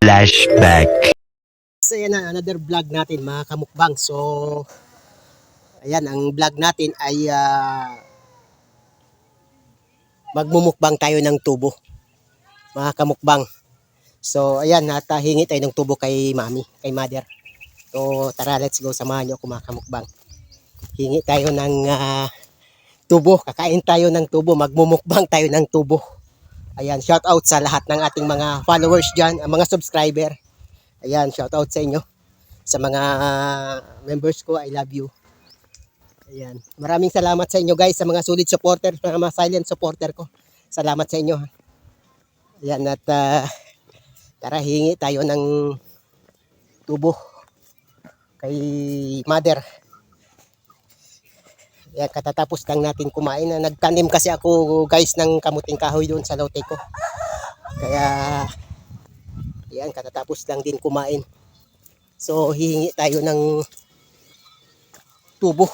Flashback. So yan na, another vlog natin mga kamukbang. So ayan, ang vlog natin ay magmumukbang tayo ng tubo mga kamukbang. So ayan, hingi tayo ng tubo kay mami, kay mother. So tara, let's go, samahan nyo ako mga kamukbang. Hingi tayo ng tubo, kakain tayo ng tubo, magmumukbang tayo ng tubo. Ayan, shout out sa lahat ng ating mga followers dyan, mga subscriber. Ayan, shout out sa inyo. Sa mga members ko, I love you. Ayan. Maraming salamat sa inyo guys, sa mga solid supporter, sa mga silent supporter ko. Salamat sa inyo. Ayan, at tara, hingi tayo ng tubo kay mother. Ayan, katatapos lang natin kumain. Nagtanim kasi ako guys ng kamuting kahoy doon sa lote ko. Kaya, ayan, katatapos lang din kumain. So, hihingi tayo ng tubo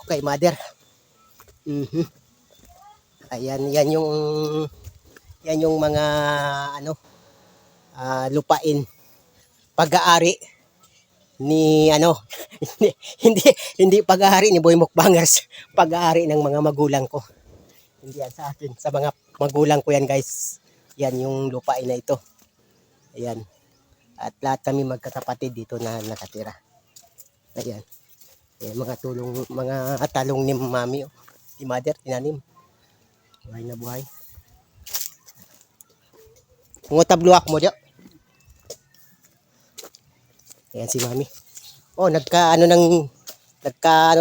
kay mother. Ayan, yan yung mga lupain, pag-aari ni hindi hindi pag-aari ni Boy Mukbangers, pag-aari ng mga magulang ko. Hindi yan sa akin, sa mga magulang ko yan guys. Yan yung lupain na ito. Ayan. At lahat kami magkakapatid dito na nakatira. Ayan. Ayan, mga talong ni mami, ni mother, tinanim. Buhay na buhay. Mungutabluak mo dyan. Ayan si mami. Oh, nagka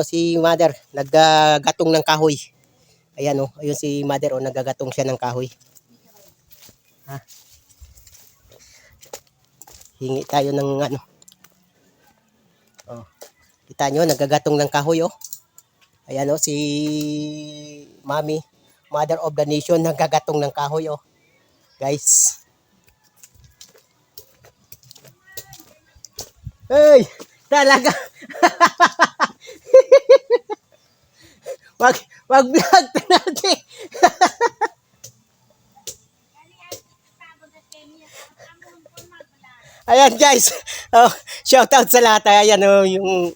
si mother, naggatong ng kahoy. Ayan oh, ayun si mother oh, nagagatong siya ng kahoy. Ha? Hingi tayo ng Oh. Kita nyo, nagagatong ng kahoy oh. Ayan oh, si mami, mother of the nation, nagagatong ng kahoy oh. Guys. Hey, talaga. wag vlog natin. Ayan guys. Oh, shout out sa lahat. Ayan oh, yung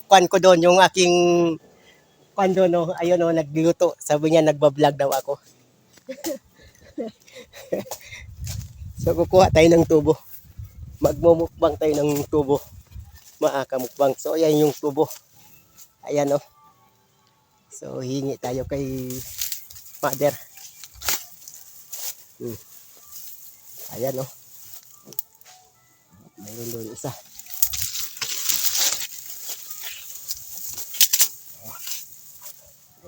kwan ko doon, yung aking kwan doon oh. Ayun oh, nagluto. Sabi niya nagba-vlog daw ako. So kukuha tayo ng tubo. Magmumukbang tayo ng tubo. Mukbang. So ayan yung tubo. Ayan oh. So hingi tayo kay mother. Ayan oh. Mayroon doon isa.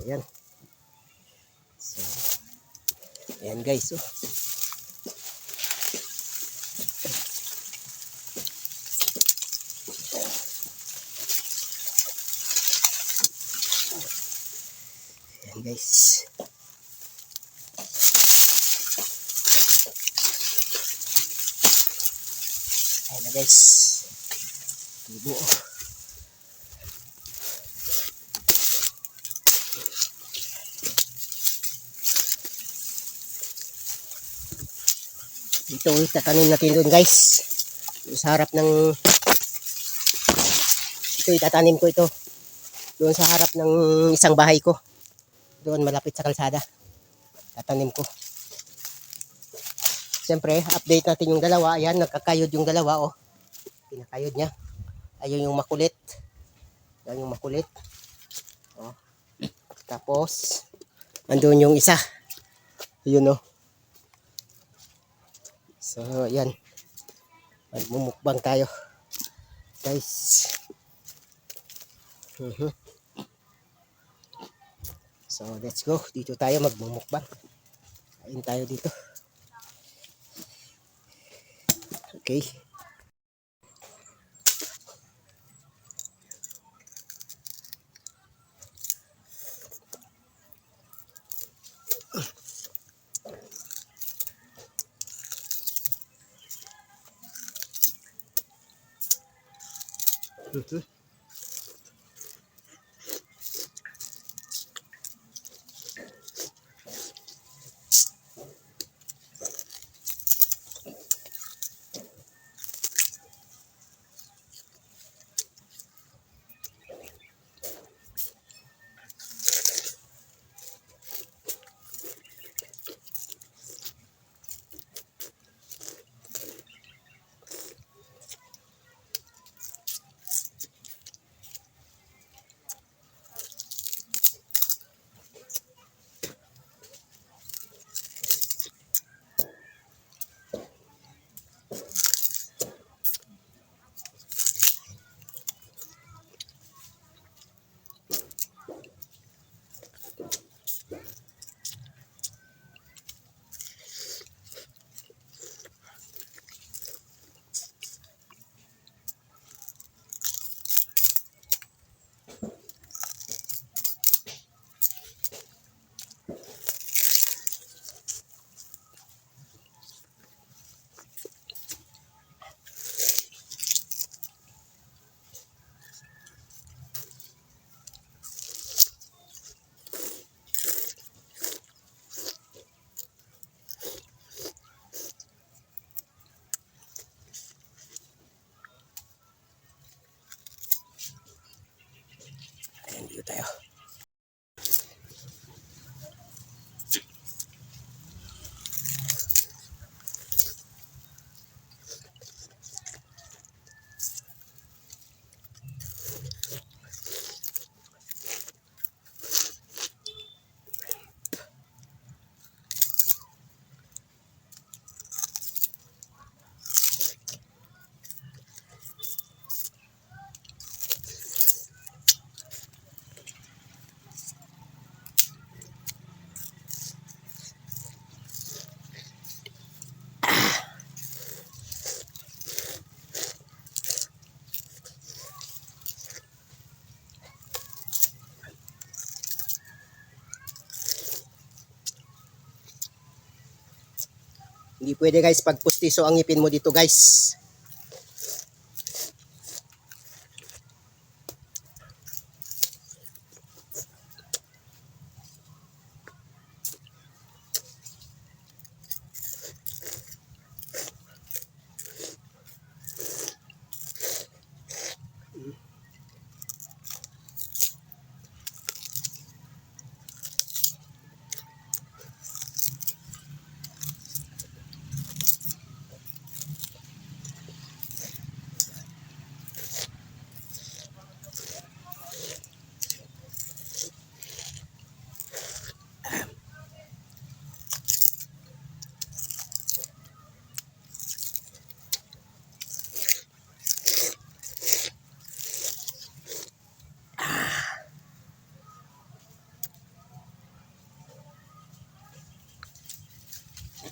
Ayan. So, ayan guys oh. Ayan guys. Ayan na guys. Tubo. Ito itatanim natin doon guys. Sa harap ng ito itatanim ko ito. Doon sa harap ng isang bahay ko. Doon malapit sa kalsada. Tatanim ko. Siyempre, update natin yung dalawa. Ayan, nagkakayod yung dalawa oh. Pinakayod niya. Ayun yung makulit. Yan yung makulit. Oh. Tapos, andun yung isa. Yun oh. So, yan. Magmumukbang tayo. Guys. So, let's go. Dito tayo magmumukbang. Kain tayo dito. Okay. Hindi pwede guys pag pustiso ang ngipin mo dito guys.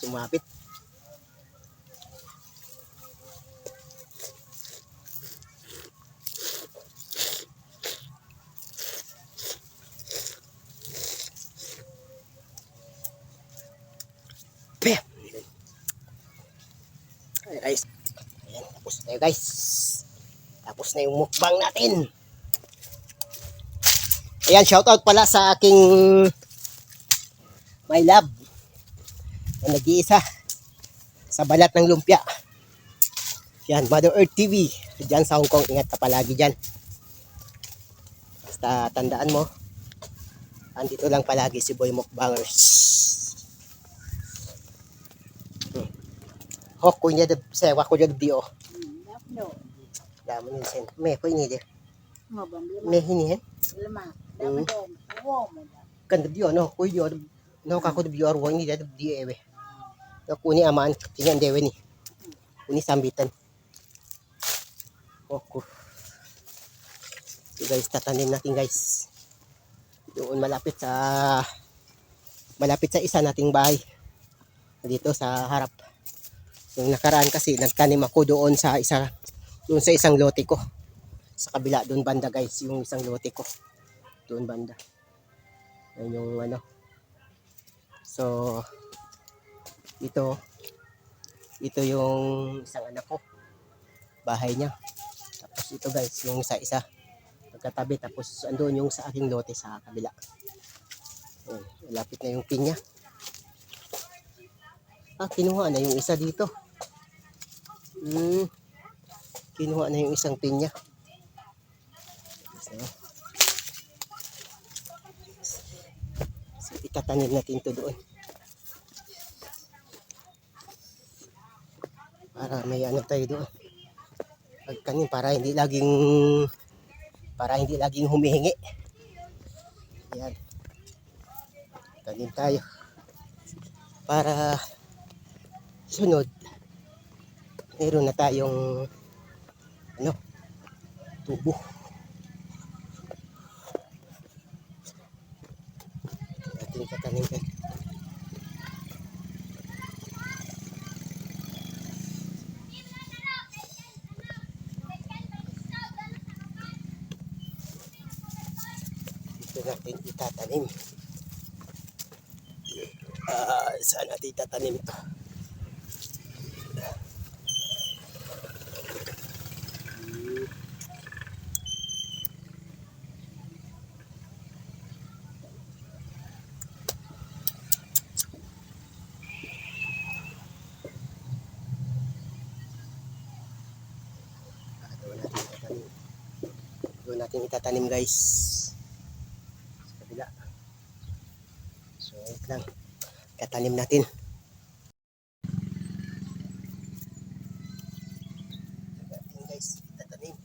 Sumapit. Bam! Ayan guys. Ayan, tapos na tayo guys. Tapos na yung mukbang natin. Ayan, shoutout pala sa aking my love na nag-iisa sa balat ng lumpia. Yan, Mother Earth TV. Diyan sa Hong Kong, ingat ka palagi dyan. Basta tandaan mo, andito lang palagi si Boy Mukbangers. Hok ko niya sewa ko jud dio. Damo ni sen. Me ko ini de. Me hini hen. Kan dio no ko dio no ka ko dio arwo ini de di ewe. Ko ni aman tinan dewe ni. Ini sambitan. Oku. So guys, tatanim natin guys. Doon malapit sa isa nating bahay. Dito sa harap. Yung nakaraan kasi nagtanim ako doon sa isang lote ko. Sa kabila doon banda guys, yung isang lote ko. Doon banda. Yan yung ano. So ito yung isang anak ko. Bahay niya. Tapos ito guys, yung isa magkatabi, tapos andun yung sa aking lote sa kabila. Ayan, malapit na yung pinya. Kinuha na yung isa dito. Kinuha na yung isang pinya. So itatanim natin to doon. Para may ano tayo doon. Pagkanin para hindi laging humihingi. Yan. Tanim tayo. Para sunod meron na tayong tubo. Ating tatanim tayo. Dito natin itatanim. Saan natin itatanim ito? Doon natin itatanim guys. Sa kabila. So wait lang. Katanim natin. Guys, itatanim.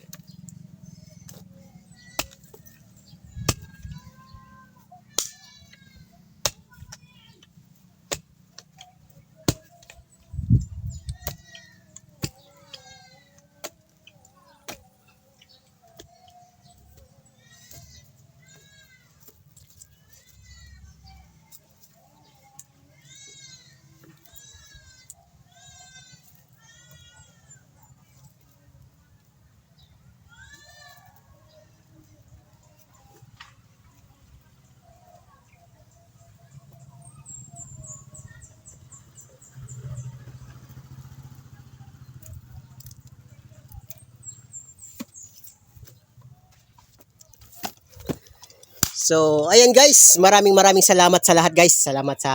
So, ayan guys, maraming salamat sa lahat guys. Salamat sa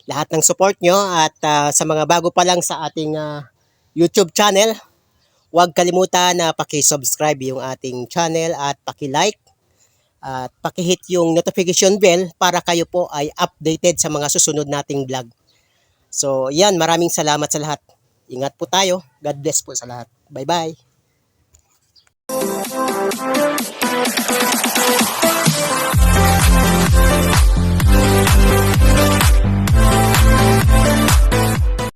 lahat ng support nyo at sa mga bago pa lang sa ating YouTube channel, huwag kalimutan na paki-subscribe yung ating channel at paki-like at paki-hit yung notification bell para kayo po ay updated sa mga susunod nating vlog. So, yan, maraming salamat sa lahat. Ingat po tayo. God bless po sa lahat. Bye-bye.